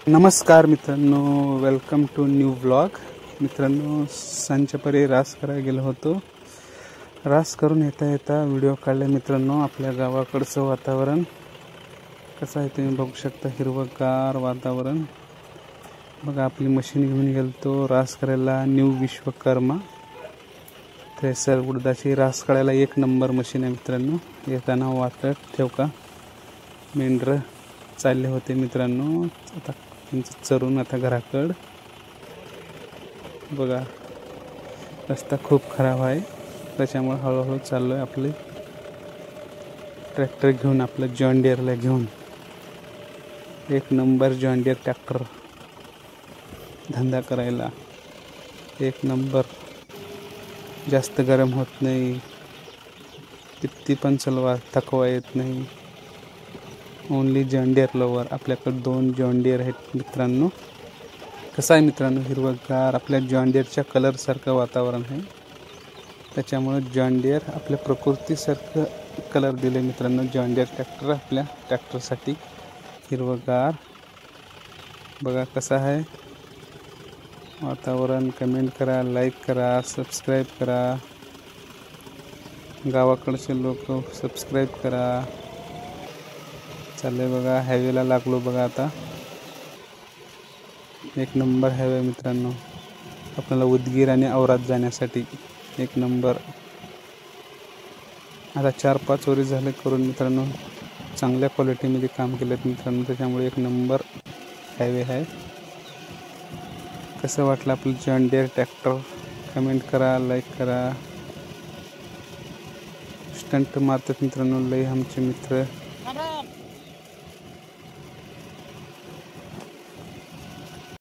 नमस्कार मित्रांनो, welcome to new vlog. मित्रांनो, सांजच्यापरी रास करायला गेलो होतो. रास करून येता येता व्हिडिओ काढले. मित्रांनो, आपल्या गावाकडचं वातावरण कसं आहे तुम्ही बघू शकता. हिरवगार वातावरण. बघा, आपली मशीन घेऊन गेलतो रास करायला. न्यू विश्वकर्मा थ्रेसर उडदाची रास काढायला एक नंबर मशीन आहे मित्रांनो. येताना वाटत ठेव का मेंढर चालले होते मित्रांनो. आता त्यांचं चरून आता घराकडं. बघा, रस्ता खूप खराब आहे, त्याच्यामुळे हळूहळू चाललो आहे. आपले ट्रॅक्टर घेऊन, आपलं जॉन डिअरला घेऊन. एक नंबर जॉन डिअर ट्रॅक्टर धंदा करायला. एक नंबर. जास्त गरम होत नाही, किती पण चलवा, थकवा येत नाही. Only John Deere lover. आपल्याकडे 2 जॉन डिअर आहेत मित्रांनो. कसं आहे मित्रांनो, हिरवगार आपल्या जॉन डिअरच्या कलरसारखं वातावरण आहे. त्याच्यामुळे जॉन डिअर आपल्या प्रकृतीसारखं कलर दिले मित्रांनो. जॉन डिअर ट्रॅक्टर आपल्या ट्रॅक्टरसाठी हिरवगार. बघा कसं आहे वातावरण. कमेंट करा, लाईक करा, सबस्क्राईब करा. गावाकडचे लोक सबस्क्राईब करा. चालले बघा, हायवेला लागलो बघा. आता एक नंबर हायवे मित्रांनो, आपल्याला उदगीर आणि औराद जाण्यासाठी एक नंबर. आता 4-5 वर्ष झाले करून मित्रांनो. चांगल्या क्वालिटीमध्ये काम केलं मित्रांनो, त्याच्यामुळे एक नंबर हायवे आहे. कसं वाटलं आपलं जॉन डिअर ट्रॅक्टर? कमेंट करा, लाईक करा. स्टंट मारतात मित्रांनो लई आमचे मित्र.